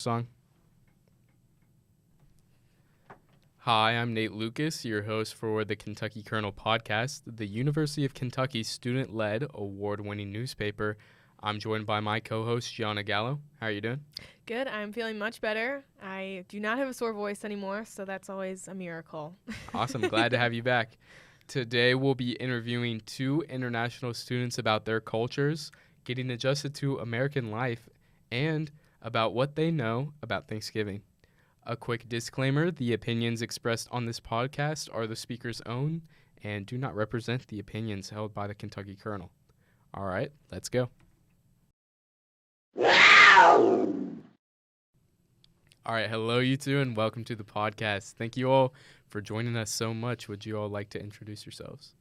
Song. Hi, I'm Nate Lucas, your host for the Kentucky Kernel podcast, the University of Kentucky student-led, award-winning newspaper. I'm joined by my co-host, Giana Gallo. How are you doing? Good. I'm feeling much better. I do not have a sore voice anymore, so that's always a miracle. Awesome. Glad to have you back. Today, we'll be interviewing two international students about their cultures, getting adjusted to American life, and about what they know about Thanksgiving. A quick disclaimer, the opinions expressed on this podcast are the speaker's own and do not represent the opinions held by the Kentucky Kernel. All right, let's go. All right, hello you two, and welcome to the podcast. Thank you all for joining us so much. Would you all like to introduce yourselves?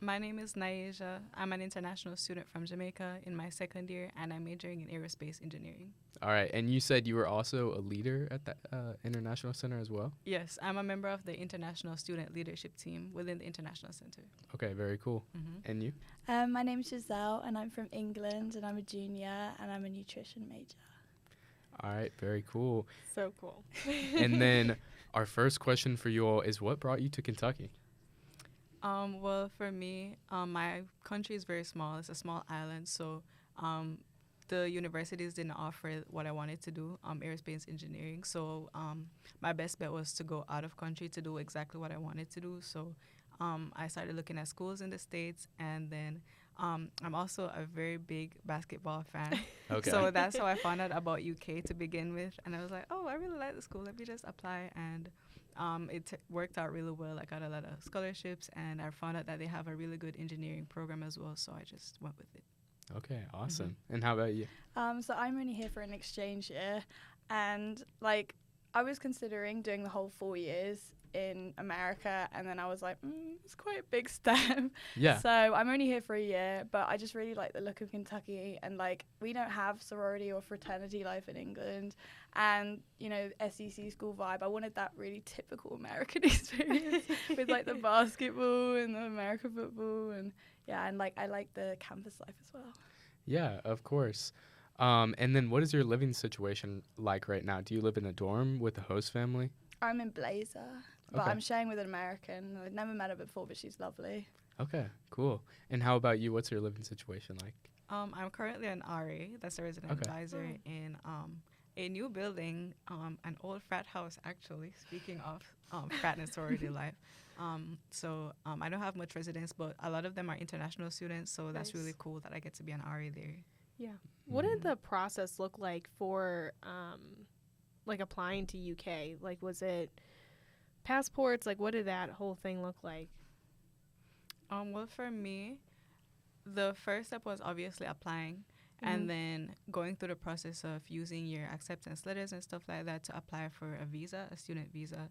My name is Naija. I'm an international student from Jamaica in my second year, and I'm majoring in aerospace engineering. All right, and you said you were also a leader at the International Center as well? Yes, I'm a member of the International Student Leadership Team within the International Center. Okay, very cool. Mm-hmm. And you? My name's Giselle, and I'm from England, and I'm a junior, and I'm a nutrition major. All right, very cool. So cool. And then our first question for you all is, what brought you to Kentucky? Well, for me, my country is very small. It's a small island, so the universities didn't offer what I wanted to do, aerospace engineering. So my best bet was to go out of country to do exactly what I wanted to do. So I started looking at schools in the States, and then I'm also a very big basketball fan. Okay. So that's how I found out about UK to begin with. And I was like, oh, I really like the school. Let me just apply. And it worked out really well. I got a lot of scholarships, and I found out that they have a really good engineering program as well. So I just went with it. Okay, awesome. Mm-hmm. And how about you? So I'm only here for an exchange year, and I was considering doing the whole 4 years in America, and then I was like, it's quite a big step. Yeah. So I'm only here for a year, but I just really like the look of Kentucky, and we don't have sorority or fraternity life in England, and SEC school vibe. I wanted that really typical American experience with the basketball and the American football, and I like the campus life as well. Yeah, of course. And then what is your living situation like right now? Do you live in a dorm with a host family? I'm in Blazer, but Okay. I'm sharing with an American. I've never met her before, but she's lovely. Okay, cool. And how about you? What's your living situation like? I'm currently an RA, that's a resident advisor in a new building, an old frat house, actually, speaking of frat and sorority life. So I don't have much residents, but a lot of them are international students, so that's really cool that I get to be an RA there. Yeah. What did the process look like for applying to UK? Was it passports? What did that whole thing look like? Well, for me, the first step was obviously applying, and then going through the process of using your acceptance letters and stuff like that to apply for a visa, a student visa,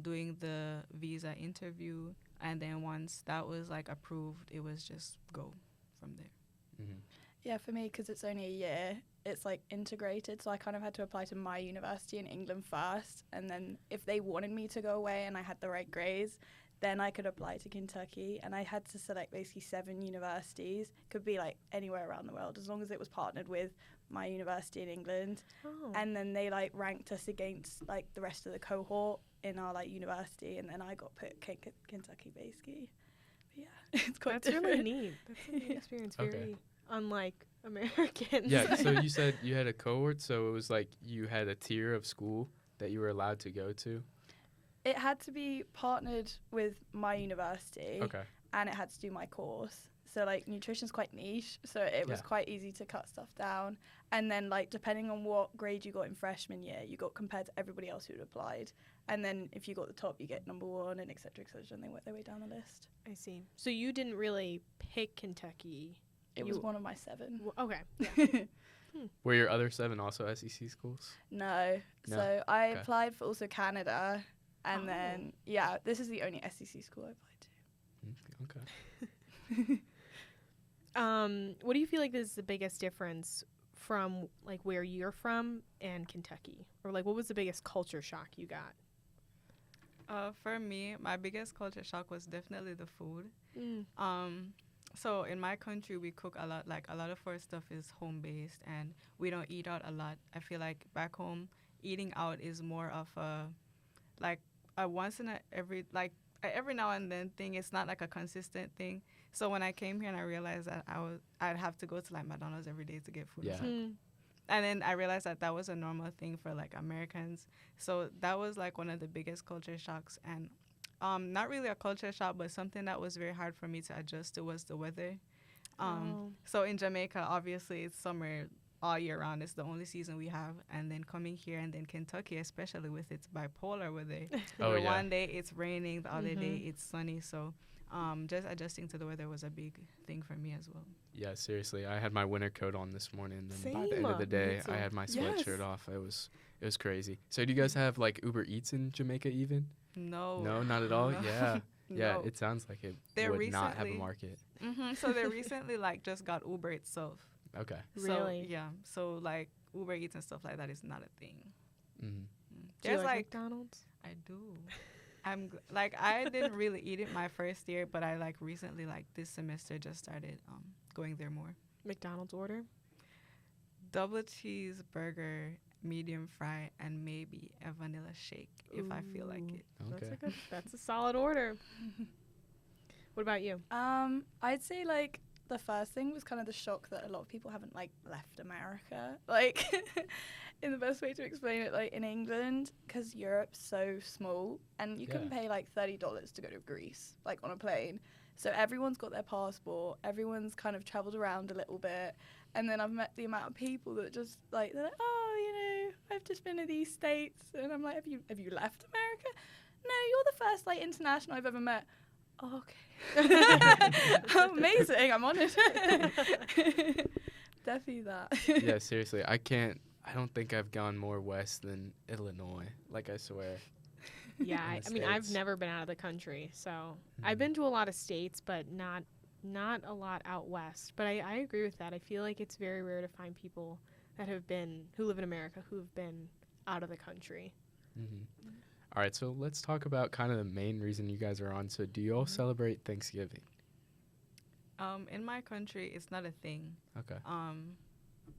doing the visa interview, and then once that was approved, it was just go from there. Mm-hmm. Yeah, for me, because it's only a year, it's integrated, so I kind of had to apply to my university in England first, and then if they wanted me to go away and I had the right grades, then I could apply to Kentucky, and I had to select basically 7 universities. Could be anywhere around the world, as long as it was partnered with my university in England. Oh. And then they ranked us against the rest of the cohort in our university, and then I got put Kentucky basically. But yeah, it's quite That's different. really neat. That's a neat experience. Okay. Very unlike Americans. Yeah, so you said you had a cohort, so it was you had a tier of school that you were allowed to go to? It had to be partnered with my university, Okay. and it had to do my course. So nutrition's quite niche, so it was quite easy to cut stuff down. And then depending on what grade you got in freshman year, you got compared to everybody else who'd applied. And then if you got the top, you get number 1, and et cetera, and they worked their way down the list. I see. So you didn't really pick Kentucky. It was one of my 7. Okay. Yeah. Were your other 7 also SEC schools? No. No? So I Okay. applied for also Canada, and then this is the only SEC school I applied to. Okay. What do you feel like is the biggest difference from where you're from and Kentucky? Or what was the biggest culture shock you got? For me, my biggest culture shock was definitely the food. so in my country, we cook a lot. Like a lot of our stuff is home based, and we don't eat out a lot. I feel like back home, eating out is more of like a once in a every now and then thing. It's not like a consistent thing. So when I came here and I realized that I'd have to go to like McDonald's every day to get food. Yeah. It's like, and then I realized that that was a normal thing for like Americans. So that was like one of the biggest culture shocks, and not really a culture shock, but something that was very hard for me to adjust to was the weather. So in Jamaica, obviously it's summer all year round. It's the only season we have. And then coming here, and then Kentucky, especially with its bipolar weather. Oh, where yeah. one day it's raining, the other day it's sunny. So just adjusting to the weather was a big thing for me as well. Yeah, seriously. I had my winter coat on this morning, and then by the Same. end of the Me day, I too. had my Yes. sweatshirt off. It was crazy. So do you guys have like Uber Eats in Jamaica even? No. No, not at all. No. Yeah. Yeah, No. it sounds like it They would not have a recently- market. So they recently like just got Uber itself. Okay. Really? So, yeah. So like Uber Eats and stuff like that is not a thing. Mhm. Do you There's like like McDonald's? I do. Like I didn't really eat it my first year, but I like recently like this semester just started going there more. McDonald's order? Double cheeseburger, medium fry, and maybe a vanilla shake if I feel like Ooh. it. Okay. That's a solid order. What about you? I'd say like the first thing was kind of the shock that a lot of people haven't like left America. Like in the best way to explain it, like in England, because Europe's so small and you can Yeah. pay like $30 to go to Greece, like on a plane. So everyone's got their passport, everyone's kind of traveled around a little bit. And then I've met the amount of people that just like, they're like, oh, you know, I've just been to these states. And I'm like, have you left America? No, you're the first like international I've ever met. Oh, okay. Amazing, I'm honoured. Definitely that. Yeah, seriously. I don't think I've gone more west than Illinois. Like, I swear. Yeah, In the I mean, I've States. never been out of the country, so Mhm. I've been to a lot of states, but not a lot out west. But I agree with that. I feel like it's very rare to find people that who live in America who have been out of the country. Mhm. All right, so let's talk about kind of the main reason you guys are on. So do you all celebrate Thanksgiving? In my country, it's not a thing. Okay.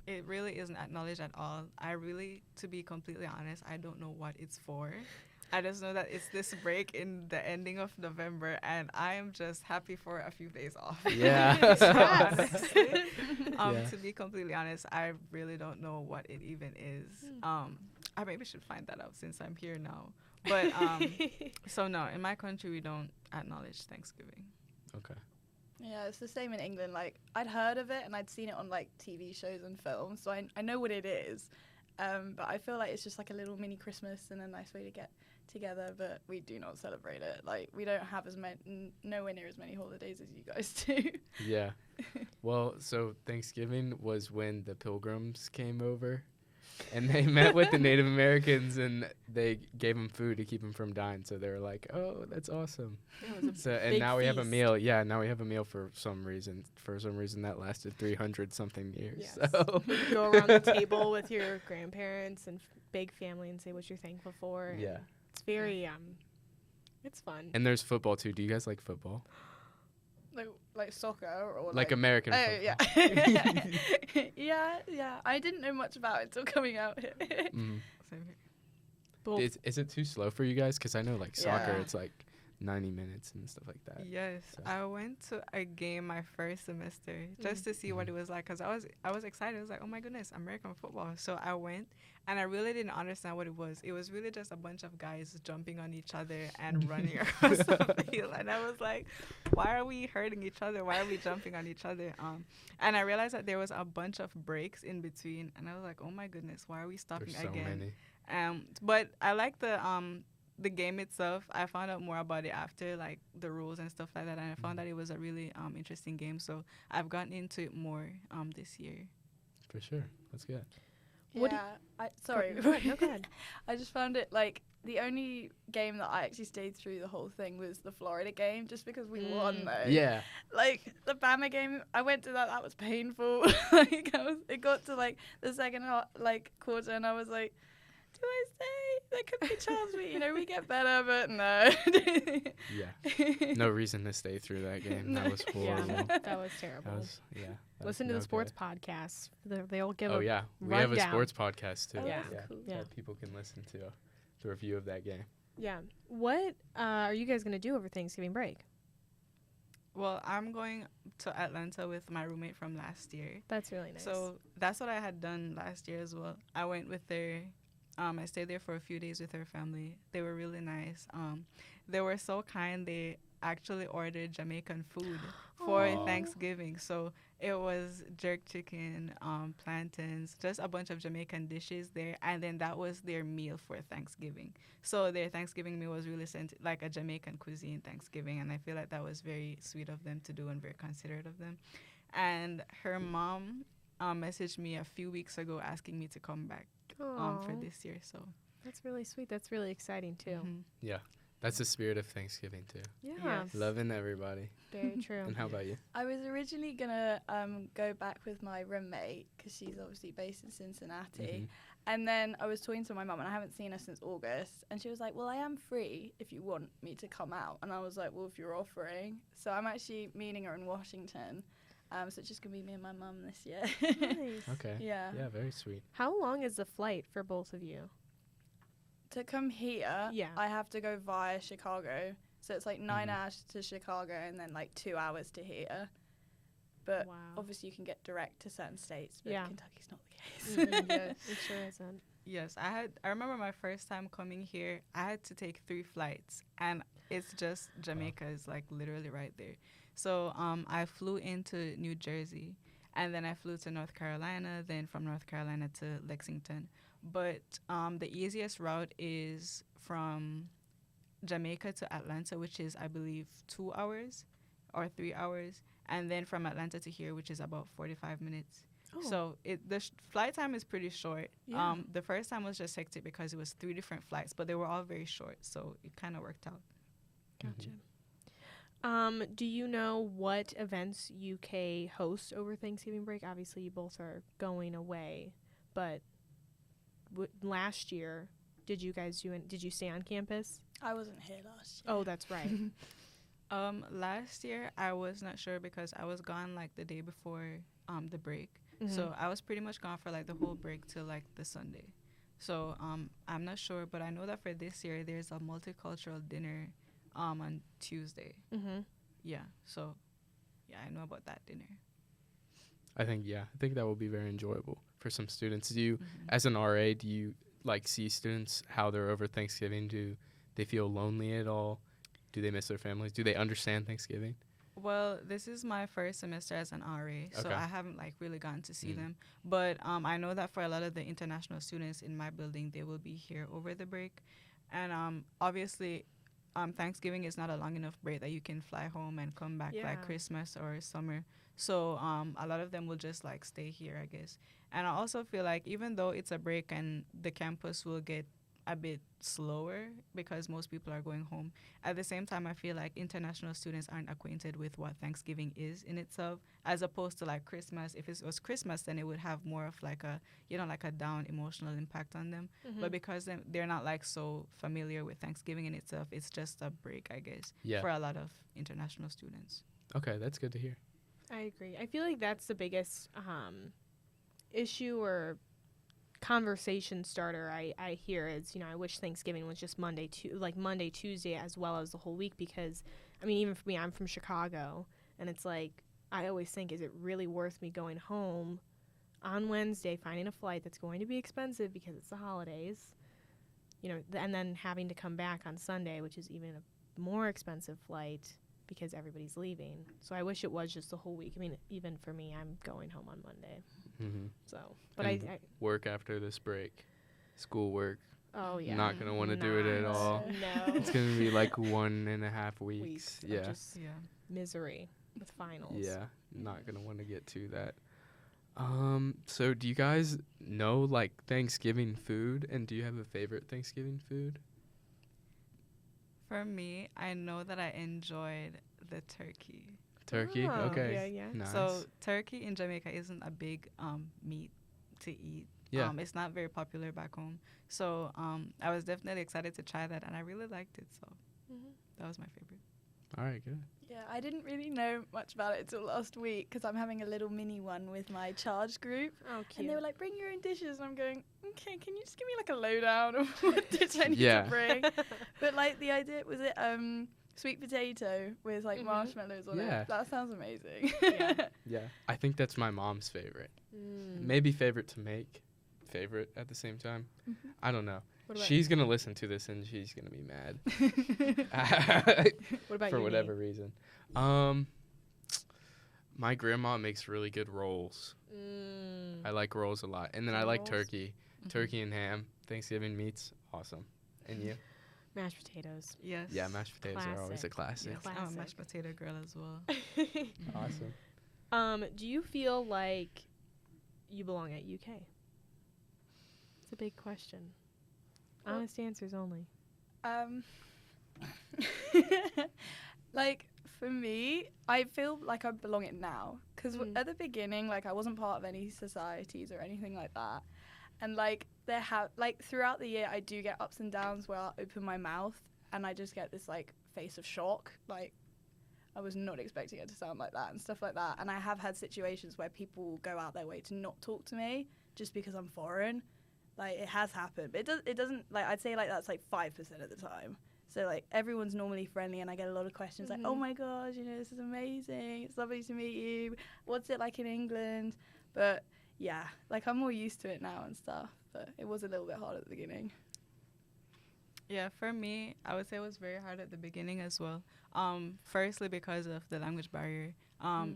It really isn't acknowledged at all. To be completely honest, I don't know what it's for. I just know that it's this break in the ending of November, and I am just happy for a few days off. Yeah. So Yes. honestly, Yeah. to be completely honest, I really don't know what it even is. I maybe should find that out since I'm here now. But so no, in my country we don't acknowledge Thanksgiving. Okay. Yeah, it's the same in England. Like, I'd heard of it and I'd seen it on like TV shows and films, so I know what it is. But I feel like it's just like a little mini Christmas and a nice way to get together, but we do not celebrate it. Like, we don't have nowhere near as many holidays as you guys do. Yeah. Well, so Thanksgiving was when the Pilgrims came over, and they met with the Native Americans, and they gave them food to keep them from dying. So they were like, "Oh, that's awesome." It was a So and big now we have a feast. meal. Yeah, now we have a meal for some reason. For some reason that lasted 300 something years. Yes. So You go around the table with your grandparents and big family and say what you're thankful for. and Yeah. It's very it's fun. And there's football too. Do you guys like football? like soccer or Like American Oh, football? yeah. yeah. I didn't know much about it until coming out here. Mhm. Same here. Well, Is it too slow for you guys? Because I know like soccer, Yeah. it's like 90 minutes and stuff like that. Yes, So- I went to a game my first semester just to see what it was like, because I was excited. I was like, oh my goodness, American football. So I went, and I really didn't understand what it was. It was really just a bunch of guys jumping on each other and running across the field. And I was like, why are we hurting each other? Why are we jumping on each other? And I realized that there was a bunch of breaks in between, and I was like, oh my goodness, why are we stopping There's so again? many. But I like the game itself. I found out more about it after, like the rules and stuff like that, and I found that it was a really interesting game. So I've gotten into it more this year. For sure. That's good. What do Sorry. Go ahead. No, go ahead. I just found it like the only game that I actually stayed through the whole thing was the Florida game, just because we won though. Yeah. Like the Bama game, I went to that. That was painful. Like it got to like the second quarter, and I was like, do do I say? There could be chance we get better, but no. Yeah. No reason to stay through that game. That was horrible. Yeah, that was terrible. That Listen was to the no sports good. podcasts. They all give Oh a yeah, we have a rundown. sports podcast too. Oh, Yeah. that's cool. Yeah. That people can listen to the review of that game. Yeah. What are you guys going to do over Thanksgiving break? Well, I'm going to Atlanta with my roommate from last year. That's really nice. So that's what I had done last year as well. I went with I stayed there for a few days with her family. They were really nice. They were so kind. They actually ordered Jamaican food for Aw. Thanksgiving. So it was jerk chicken, plantains, just a bunch of Jamaican dishes there. And then that was their meal for Thanksgiving. So their Thanksgiving meal was really like a Jamaican cuisine Thanksgiving. And I feel like that was very sweet of them to do and very considerate of them. And her mom messaged me a few weeks ago asking me to come back for Aw, this year. So that's really sweet. That's really exciting too. mhm. Yeah, that's the spirit of Thanksgiving too. Yeah. Yes. Loving everybody. Very true. And how about you? I was originally gonna go back with my roommate because she's obviously based in Cincinnati, and then I was talking to my mum, and I haven't seen her since August, and she was like, "Well, I am free if you want me to come out," and I was like, "Well, if you're offering," so I'm actually meeting her in Washington, so it's just gonna be me and my mum this year. Nice. Okay. Yeah. Yeah, very sweet. How long is the flight for both of you? To come here, Yeah. I have to go via Chicago, so it's like 9 Mhm. hours to Chicago and then like 2 hours to here. But Wow. obviously, you can get direct to certain states, but Yeah. Kentucky's not the case. Yes, it sure isn't. Yes, I remember my first time coming here, I had to take 3 flights, and it's just Jamaica is like literally right there. So I flew into New Jersey, and then I flew to North Carolina, then from North Carolina to Lexington. But the easiest route is from Jamaica to Atlanta, which is, I believe, 2 hours or 3 hours, and then from Atlanta to here, which is about 45 minutes. Oh. So flight time is pretty short. Yeah. The first time was just hectic because it was 3 different flights, but they were all very short, so it kind of worked out. Gotcha. Do you know what events UK hosts over Thanksgiving break? Obviously, you both are going away, but last year, did you guys did you stay on campus? I wasn't here last year. Oh, that's right. Last year I was not sure because I was gone like the day before the break. Mhm. So I was pretty much gone for like the whole break till like the Sunday. So I'm not sure, but I know that for this year there's a multicultural dinner on Tuesday. Mhm. Yeah. So yeah, I know about that dinner. I think that will be very enjoyable for some students. Do you, Mhm. as an RA, do you like see students how they're over Thanksgiving? Do they feel lonely at all? Do they miss their families? Do they understand Thanksgiving? Well, this is my first semester as an RA, so Okay. I haven't like really gotten to see Mm. them. But I know that for a lot of the international students in my building, they will be here over the break, and obviously, Thanksgiving is not a long enough break that you can fly home and come back Yeah. like Christmas or summer. So a lot of them will just like stay here, I guess. And I also feel like even though it's a break and the campus will get a bit slower because most people are going home, at the same time I feel like international students aren't acquainted with what Thanksgiving is in itself, as opposed to like Christmas. If it was Christmas, then it would have more of like a like a down emotional impact on them. Mhm. But because they're not like so familiar with Thanksgiving in itself, it's just a break, I guess, Yeah. for a lot of international students. Okay, that's good to hear. I agree. I feel like that's the biggest issue or conversation starter I hear is, I wish Thanksgiving was just Monday, Tuesday, as well as the whole week, because, I mean, even for me, I'm from Chicago, and it's like, I always think, is it really worth me going home on Wednesday, finding a flight that's going to be expensive because it's the holidays, and then having to come back on Sunday, which is even a more expensive flight because everybody's leaving. So I wish it was just the whole week. I mean, even for me, I'm going home on Monday. Mm-hmm. So, but And I work after this break, school work. oh yeah, Not gonna want to do it at Not. all. No, It's gonna be like 1.5 weeks. weeks of Yeah. just Yeah. misery with finals. Yeah, not gonna want to get to that. So do you guys know like Thanksgiving food, and do you have a favorite Thanksgiving food? For me, I know that I enjoyed the turkey. Turkey. Oh, Okay. yeah, yeah. Nice. So turkey in Jamaica isn't a big meat to eat. Yeah. It's not very popular back home. So I was definitely excited to try that, and I really liked it. So that was my favorite. All right, good. Yeah, I didn't really know much about it until last week because I'm having a little mini one with my charge group. Oh, cute. And they were like, bring your own dishes. And I'm going, okay, can you just give me like a lowdown of what dish I need Yeah. to bring? But like the idea, was it sweet potato with like marshmallows on Yeah. it? That sounds amazing. Yeah. Yeah. I think that's my mom's favorite. Mm. Maybe favorite to make, favorite at the same time. I don't know. What about She's going to listen to this and she's going to be mad. What about For you, whatever Nate? reason. My grandma makes really good rolls. I like rolls a lot. And then I like Rolls? turkey. Turkey and ham. Thanksgiving meats. Awesome. And you? Mashed potatoes. Yes. Yeah, mashed potatoes are always a classic. Yes, I'm a Classic. mashed potato girl as well. Awesome. Do you feel like you belong at UK? It's a big question. Well- Honest answers only. Like for me, I feel like I belong it now because at the beginning, like I wasn't part of any societies or anything like that, and like throughout the year, I do get ups and downs where I open my mouth and I just get this like face of shock, like I was not expecting it to sound like that and stuff like that, and I have had situations where people will go out their way to not talk to me just because I'm foreign. Like it has happened, but it doesn't like I'd say like that's like 5% of the time. So like everyone's normally friendly, and I get a lot of questions like, "Oh my gosh, you know, this is amazing. It's lovely to meet you. What's it like in England?" But yeah, like I'm more used to it now and stuff. But it was a little bit hard at the beginning. Yeah, for me, I would say it was very hard at the beginning as well. Firstly, because of the language barrier.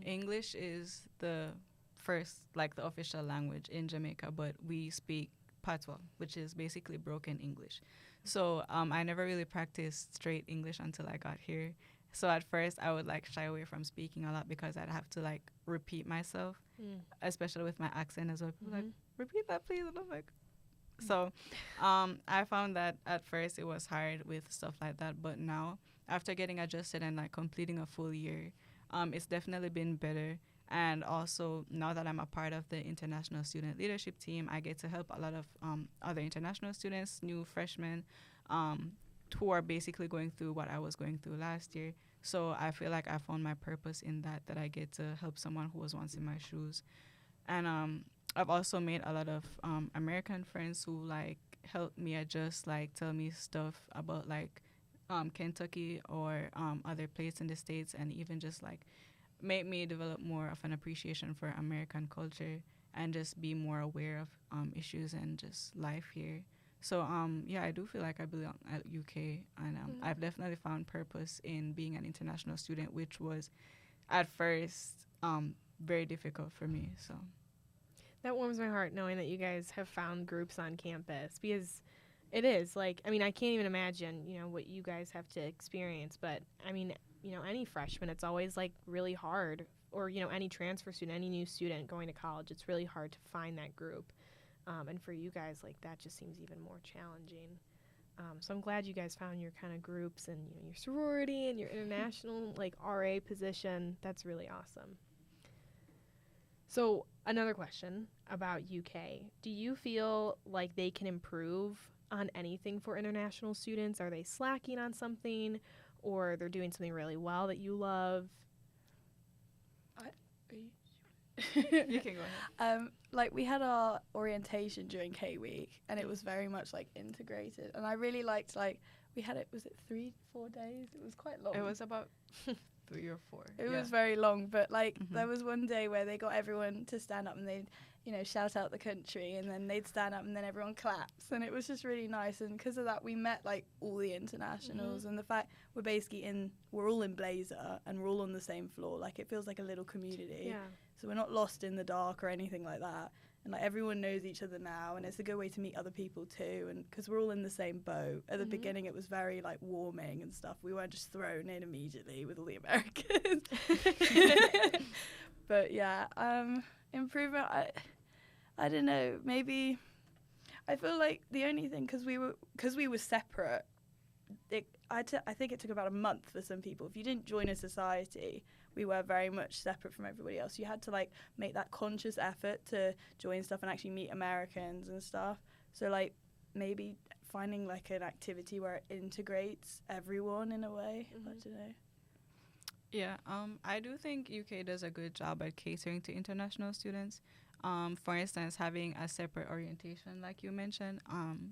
English is the first, like the official language in Jamaica, but we speak Patois, which is basically broken English. So I never really practiced straight English until I got here. So at first I would like shy away from speaking a lot because I'd have to like repeat myself, especially with my accent as well. People like, repeat that please. And I'm like, so I found that at first it was hard with stuff like that. But now after getting adjusted and like completing a full year, it's definitely been better. And also, now that I'm a part of the international student leadership team, I get to help a lot of other international students, new freshmen, who are basically going through what I was going through last year. So I feel like I found my purpose in that I get to help someone who was once in my shoes. And I've also made a lot of American friends who, like, help me adjust, like, tell me stuff about, like, Kentucky or other places in the States, and even just, like, made me develop more of an appreciation for American culture and just be more aware of issues and just life here. So yeah, I do feel like I belong at UK, and I've definitely found purpose in being an international student, which was at first very difficult for me. So That warms my heart knowing that you guys have found groups on campus, because it is like, I mean, I can't even imagine, you know, what you guys have to experience, but I mean, you know, any freshman, it's always like really hard, or, you know, any transfer student, any new student going to college, it's really hard to find that group. And for you guys, like, that just seems even more challenging. So I'm glad you guys found your kind of groups and, you know, your sorority and your international, like, RA position. That's really awesome. So another question about UK. Do you feel like they can improve on anything for international students? Are they slacking on something, or they're doing something really well that you love? you can go ahead. Like we had our orientation during K week, and it was very much like integrated, and I really liked, like, we had it, was it 3-4 days? It was quite long. It was about 3 or 4. It was very long, but like there was one day where they got everyone to stand up and they'd, you know, shout out the country, and then they'd stand up and then everyone claps, and it was just really nice. And because of that, we met like all the internationals, and the fact we're all in blazer and we're all on the same floor, like it feels like a little community. Yeah. So we're not lost in the dark or anything like that. And like everyone knows each other now, and it's a good way to meet other people too. And because we're all in the same boat. At the beginning, it was very like warming and stuff. We weren't just thrown in immediately with all the Americans. But yeah, improvement. I don't know. Maybe I feel like the only thing, because we were separate. I think it took about a month for some people. If you didn't join a society, we were very much separate from everybody else. You had to like make that conscious effort to join stuff and actually meet Americans and stuff. So like maybe finding like an activity where it integrates everyone in a way. I don't know. Yeah, I do think UK does a good job at catering to international students. For instance, having a separate orientation, like you mentioned,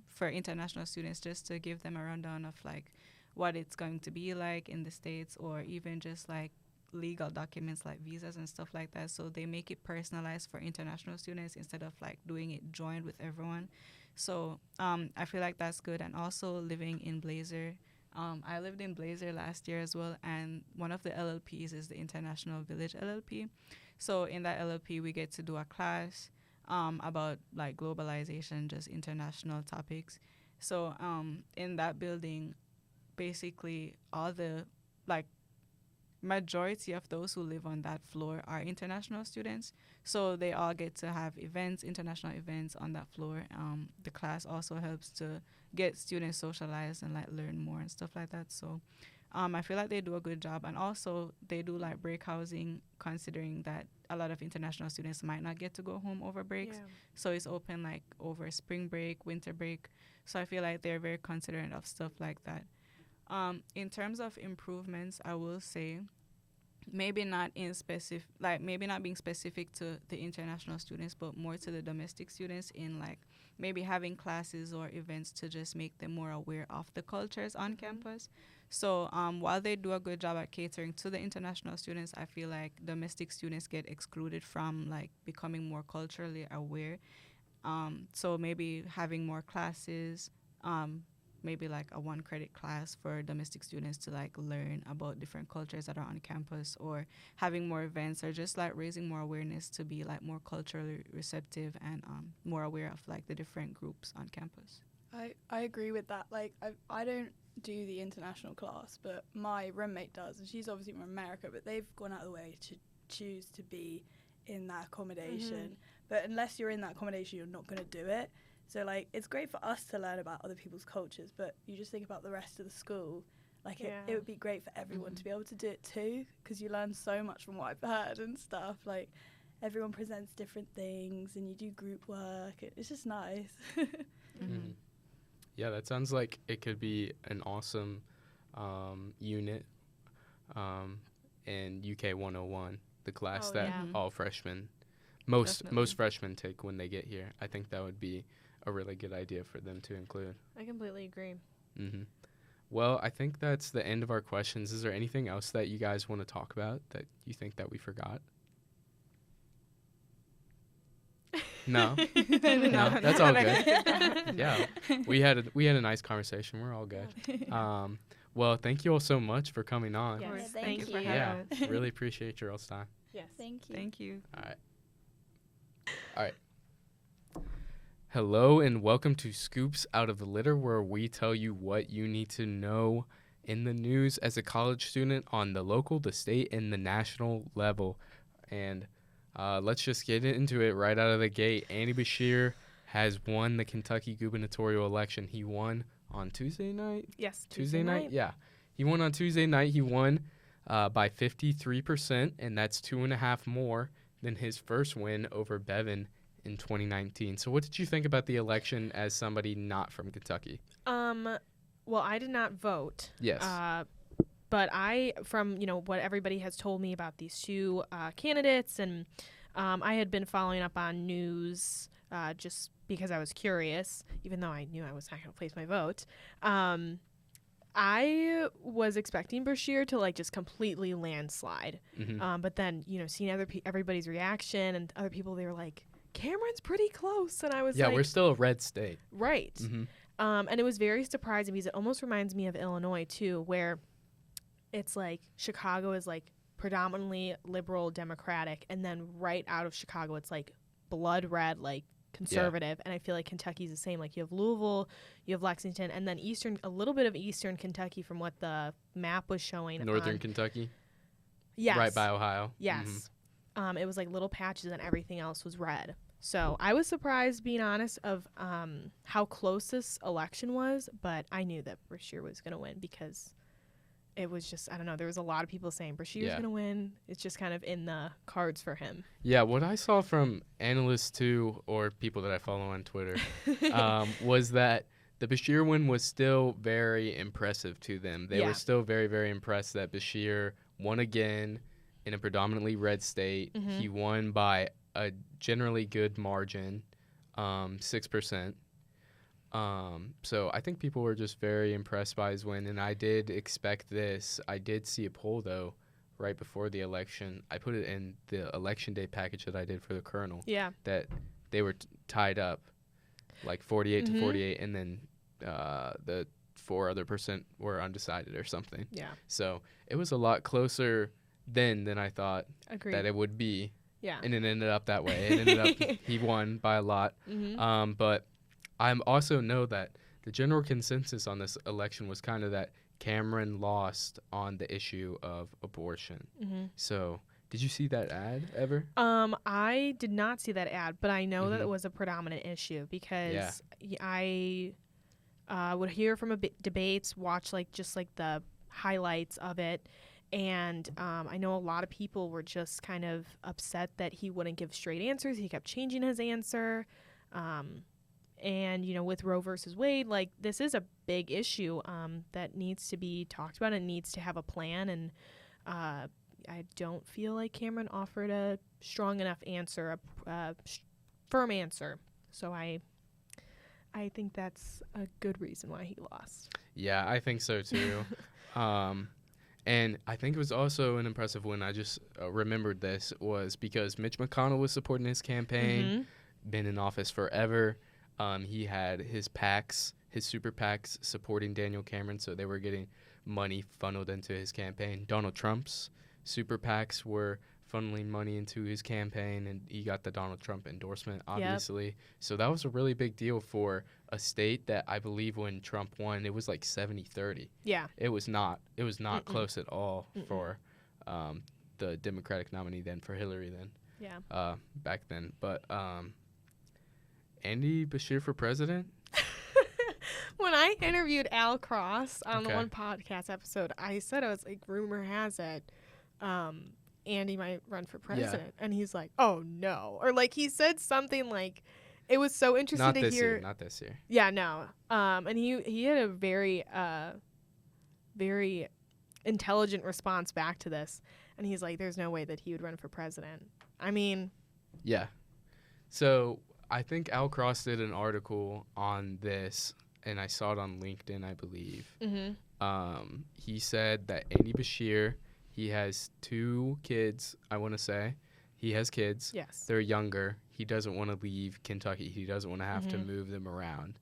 for international students, just to give them a rundown of like what it's going to be like in the States, or even just like legal documents like visas and stuff like that. So they make it personalized for international students instead of like doing it joined with everyone. So I feel like that's good. And also living in Blazer. I lived in Blazer last year as well, and one of the LLPs is the International Village LLP. So in that LLP, we get to do a class about like globalization, just international topics. So in that building, basically all the like majority of those who live on that floor are international students. So they all get to have events, international events on that floor. The class also helps to get students socialized and like learn more and stuff like that. So I feel like they do a good job. And also they do like break housing, considering that a lot of international students might not get to go home over breaks. Yeah. So it's open like over spring break, winter break. So I feel like they're very considerate of stuff like that. In terms of improvements, I will say maybe not being specific to the international students, but more to the domestic students, in like maybe having classes or events to just make them more aware of the cultures on campus. So while they do a good job at catering to the international students, I feel like domestic students get excluded from like becoming more culturally aware. So maybe having more classes, maybe like a 1-credit class for domestic students to like learn about different cultures that are on campus, or having more events, or just like raising more awareness to be like more culturally receptive and more aware of like the different groups on campus. I agree with that. Like I don't do the international class, but my roommate does, and she's obviously from America, but they've gone out of the way to choose to be in that accommodation. But unless you're in that accommodation, you're not going to do it. So, like, it's great for us to learn about other people's cultures, but you just think about the rest of the school. Like, it would be great for everyone to be able to do it too, because you learn so much from what I've heard and stuff. Like, everyone presents different things, and you do group work. It's just nice. Yeah, that sounds like it could be an awesome unit in UK 101, the class that all freshmen, most freshmen take when they get here. I think that would be a really good idea for them to include. I completely agree. Well, I think that's the end of our questions. Is there anything else that you guys want to talk about that you think that we forgot? No, that's all good. Yeah, we had a nice conversation. We're all good. Well, thank you all so much for coming on. Yes, thank you. for having us. Yeah, really appreciate your all's time. Yes. Thank you. Thank you. All right. Hello and welcome to Scoops Out of the Litter, where we tell you what you need to know in the news as a college student on the local, the state, and the national level. And let's just get into it right out of the gate. Andy Beshear has won the Kentucky gubernatorial election. He won on Tuesday night? Yes. Tuesday night? Yeah. He won on Tuesday night. He won by 53%, and that's 2.5 more than his first win over Bevin in 2019. So what did you think about the election as somebody not from Kentucky? Well, I did not vote. Yes. But from what everybody has told me about these two candidates, and I had been following up on news just because I was curious, even though I knew I was not going to place my vote. I was expecting Beshear to like just completely landslide, but then seeing everybody's reaction and other people, they were like, Cameron's pretty close, and I was like, we're still a red state, right? And it was very surprising because it almost reminds me of Illinois too, where it's like Chicago is like predominantly liberal Democratic, and then right out of Chicago it's like blood red, like conservative. And I feel like Kentucky's the same. Like you have Louisville, you have Lexington, and then a little bit of eastern Kentucky from what the map was showing. Northern Kentucky, yes, right by Ohio. Yes. It was like little patches and everything else was red. So I was surprised, being honest, of how close this election was, but I knew that Beshear was going to win because it was just, I don't know, there was a lot of people saying Beshear's Yeah. going to win. It's just kind of in the cards for him. Yeah, what I saw from analysts too, or people that I follow on Twitter, was that the Beshear win was still very impressive to them. They Yeah. were still very, very impressed that Beshear won again in a predominantly red state. Mhm. He won by a generally good margin, 6%. So I think people were just very impressed by his win, and I did expect this. I did see a poll, though, right before the election. I put it in the election day package that I did for the Kernel, Yeah. that they were tied up, like 48 Mhm. to 48, and then the 4 other percent were undecided or something. Yeah. So it was a lot closer then than I thought Agreed. that it would be, Yeah. and it ended up that way. It ended up he won by a lot. Mm-hmm. But I also know that the general consensus on this election was kind of that Cameron lost on the issue of abortion. Mm-hmm. So did you see that ad ever? I did not see that ad, but I know that Mhm. it was a predominant issue because Yeah. I would hear from debates, watch just the highlights of it, and I know a lot of people were just kind of upset that he wouldn't give straight answers. He kept changing his answer, and with Roe versus Wade, this is a big issue that needs to be talked about and needs to have a plan, and I don't feel like Cameron offered a strong enough answer, a firm answer. So I think that's a good reason why he lost. Yeah, I think so too. And I think it was also an impressive win. I just remembered this was because Mitch McConnell was supporting his campaign, been in office forever. He had his PACs, his super PACs supporting Daniel Cameron, so they were getting money funneled into his campaign. Donald Trump's super PACs were funneling money into his campaign, and he got the Donald Trump endorsement, obviously. Yep. So that was a really big deal for a state that I believe when Trump won, it was like 70-30. Yeah. It was not close at all for the Democratic nominee then, for Hillary then. Yeah. Back then. But Andy Beshear for president? When I interviewed Al Cross on the one podcast episode, I said, I was like, rumor has it, Andy might run for president. And he's like, oh, no. Or he said something it was so interesting to hear. Not this year. Yeah, no. And he had a very, very intelligent response back to this. And he's like, there's no way that he would run for president. I mean. Yeah. So I think Al Cross did an article on this, and I saw it on LinkedIn, I believe. Mm-hmm. He said that Andy Beshear, he has 2 kids, I want to say. He has kids. Yes. They're younger. He doesn't want to leave Kentucky. He doesn't want to have to move them around.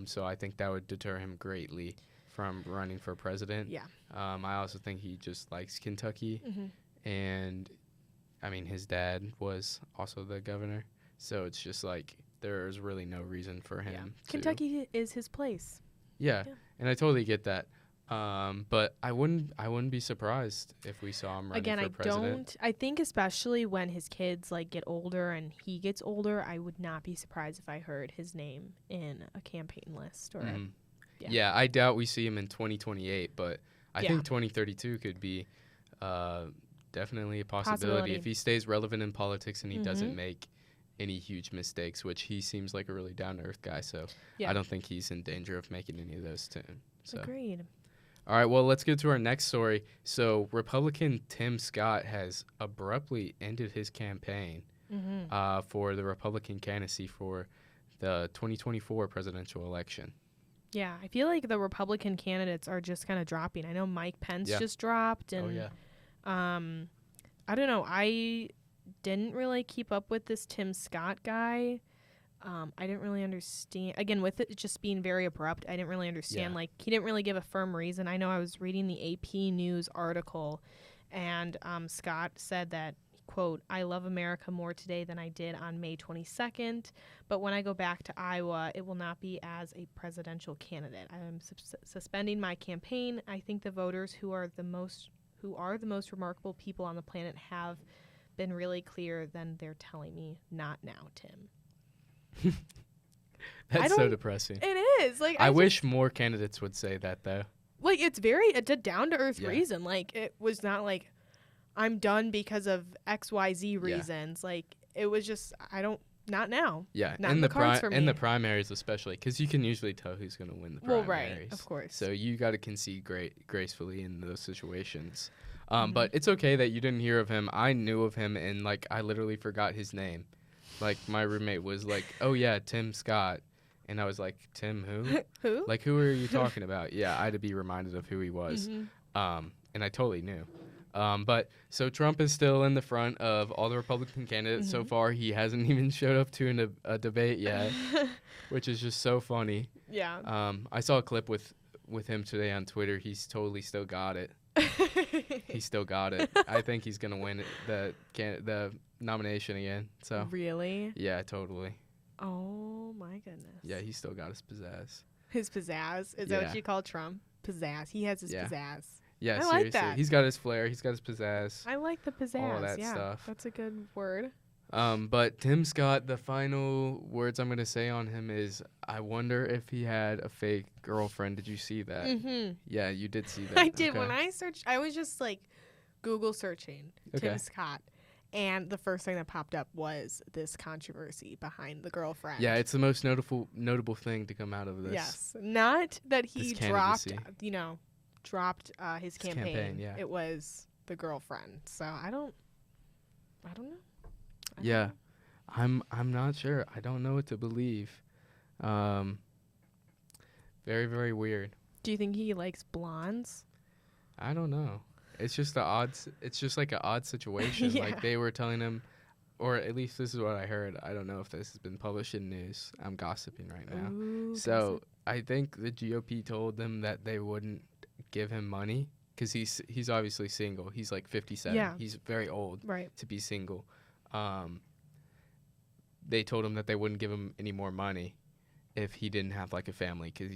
So I think that would deter him greatly from running for president. Yeah. I also think he just likes Kentucky. Mm-hmm. And, I mean, his dad was also the governor. So it's just there's really no reason for him to. Kentucky is his place. Yeah, and I totally get that. But I wouldn't be surprised if we saw him running for president. I think especially when his kids get older and he gets older, I would not be surprised if I heard his name in a campaign list or Yeah, I doubt we see him in 2028, but I think 2032 could be definitely a possibility if he stays relevant in politics and he doesn't make any huge mistakes, which he seems like a really down-to-earth guy, so I don't think he's in danger of making any of those too. So. Agreed. All right, well, let's get to our next story. So Republican Tim Scott has abruptly ended his campaign for the Republican candidacy for the 2024 presidential election. Yeah, I feel like the Republican candidates are just kind of dropping. I know Mike Pence just dropped, and I don't know. I didn't really keep up with this Tim Scott guy. I didn't really understand. Again, with it just being very abrupt, I didn't really understand. He didn't really give a firm reason. I know I was reading the AP News article, and Scott said that, quote, I love America more today than I did on May 22nd, but when I go back to Iowa, it will not be as a presidential candidate. I'm suspending my campaign. I think the voters who are the most remarkable people on the planet have been really clear, then they're telling me not now, Tim. That's so depressing. It is. I wish more candidates would say that, though. like it's it's a down to earth Yeah. reason. Like it was not like I'm done because of XYZ reasons. Like it was just not now. Yeah, Not in the cards for in me. the primaries especially, because you can usually tell who's going to win the Well, primaries. right, of course. So you got to concede gracefully in those situations. Mm-hmm. But it's okay that you didn't hear of him. I knew of him, and like I literally forgot his name. Like my roommate was like, "Oh yeah, Tim Scott," and I was like, "Tim who? Who? Like who are you talking about?" Yeah, I had to be reminded of who he was. Mhm. And I totally knew. But so Trump is still in the front of all the Republican candidates so Mhm. far. He hasn't even showed up to a debate yet, which is just so funny. Yeah. I saw a clip with him today on Twitter. He's totally still got it. He still got it. I think he's gonna win the nomination again. So Really? yeah, totally. Oh my goodness. Yeah, he still got his pizzazz. His pizzazz. Is that Yeah. what you call Trump? Pizzazz. He has his Yeah. pizzazz. Yeah, I like seriously. that. He's got his flair. He's got his pizzazz. I like the pizzazz. that yeah, stuff. That's a good word. But Tim Scott, the final words I'm gonna say on him is, I wonder if he had a fake girlfriend. Did you see that? Mm-hmm. Yeah, you did see that. I did. Okay. When I searched, I was just like Google searching Okay. Tim Scott, and the first thing that popped up was this controversy behind the girlfriend. Yeah, it's the most notable thing to come out of this. Yes, not that he This dropped, candidacy. dropped his campaign. yeah. It was the girlfriend. So I don't know. I don't Yeah. know. I'm not sure. I don't know what to believe. Very, very weird. Do you think he likes blondes? I don't know. It's just it's just like an odd situation. Yeah. Like they were telling him, or at least this is what I heard. I don't know if this has been published in news. I'm gossiping right now. Ooh, So gossip. I think the GOP told them that they wouldn't give him money because he's obviously single. He's like 57. Yeah. He's very old Right. to be single. They told him that they wouldn't give him any more money if he didn't have like a family because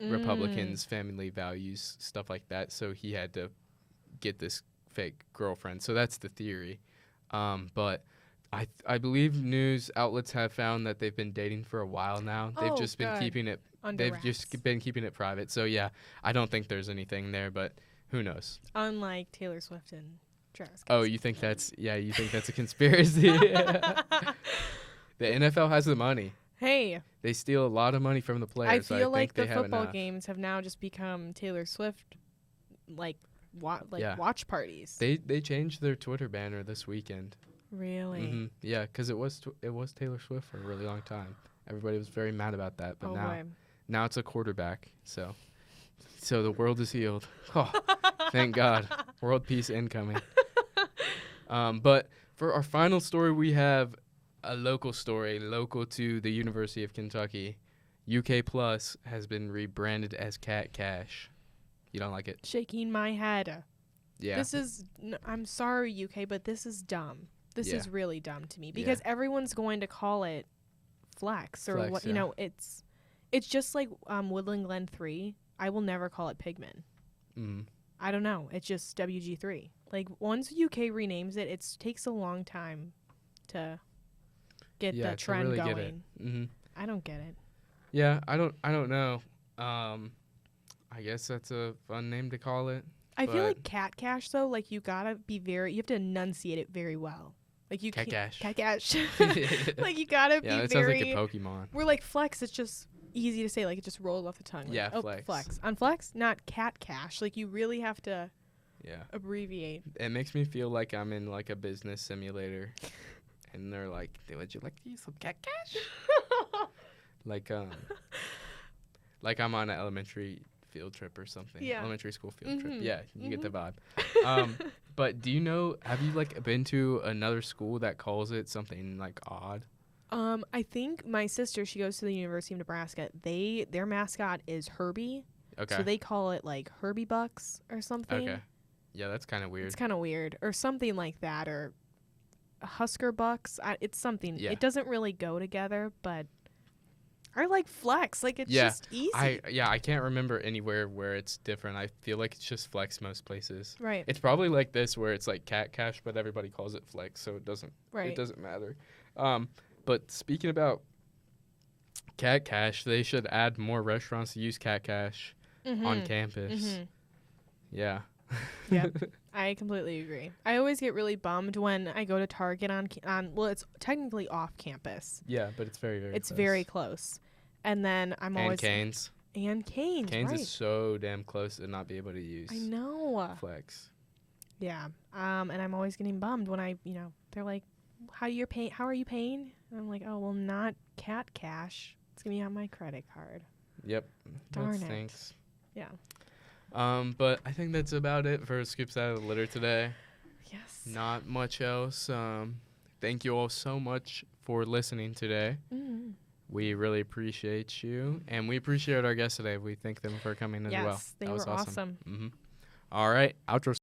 Republicans family values stuff like that. So he had to get this fake girlfriend. So that's the theory. But I believe news outlets have found that they've been dating for a while now. They've Oh, just been good. keeping it. Under They've wraps. just been keeping it private. So yeah, I don't think there's anything there, but who knows? Unlike Taylor Swift and Travis Oh, Kelce. you think that's a conspiracy? The NFL has the money. Hey, They steal a lot of money from the I players. So feel I like think they the have football enough. games have now just become Taylor Swift, Yeah. watch parties. They changed their Twitter banner this weekend. Really? Hmm. Yeah, because it was Taylor Swift for a really long time. Everybody was very mad about that, but Oh now boy. now it's a quarterback. So the world is healed. Oh, thank God. World peace incoming. But for our final story, we have a local story, local to the University of Kentucky. UK Plus has been rebranded as Cat Cash. You don't like it? Shaking my head. Yeah. This is. I'm sorry, UK, but this is dumb. This Yeah. is really dumb to me because everyone's going to call it Flex or Flex, what. yeah. It's just like Woodland Glen 3. I will never call it Pigman. Mm. I don't know. It's just WG3. Like once UK renames it, it takes a long time to get Yeah, the to trend really going. get it. Mm-hmm. I don't get it. Yeah, I don't know. I guess that's a fun name to call it. I feel But- like Cat Cash though, like you have to enunciate it very well. Like you Cat can't Cash. Cat Cash. Like you gotta Yeah, be that sounds very. like a Pokemon. We're like Flex. It's just easy to say. Like it just rolls off the tongue. Like, Yeah, oh, Flex. Flex. On Flex, not Cat Cash. Like you really have to Yeah. abbreviate. It makes me feel like I'm in like a business simulator, and they're like, "Would you like to use some Cat Cash?" Like I'm on an elementary field trip or something. Yeah. Elementary school field trip. Mhm. Yeah, you get the vibe. But do you know? Have you like been to another school that calls it something like odd? I think my sister, she goes to the University of Nebraska. Their mascot is Herbie. Okay. So they call it like Herbie Bucks or something. Okay. Yeah, that's kind of weird. It's kind of weird or something like that or Husker Bucks. It's something. Yeah. It doesn't really go together, but I like Flex. Like it's Yeah, just easy. I can't remember anywhere where it's different. I feel like it's just Flex most places. Right. It's probably like this where it's like Cat Cash, but everybody calls it Flex, so it doesn't matter. But speaking about Cat Cash, they should add more restaurants to use Cat Cash. on campus. Mhm. Yeah. Yep. I completely agree. I always get really bummed when I go to Target on well, it's technically off campus. Yeah, but it's very, very It's close. very close. And then I'm And always Canes. and Canes, Canes right. is so damn close to not be able to use I know. Flex. Yeah. And I'm always getting bummed when they're like, how are you paying? And I'm like, oh, well, not cat cash. It's going to be on my credit card. Yep. Darn that it. stinks. Yeah. But I think that's about it for Scoops Out of the Litter today. Yes. Not much else. Thank you all so much for listening today. Mm. We really appreciate you, and we appreciate our guests today. We thank them for coming as well. Yes, they That was were awesome. All right, outro.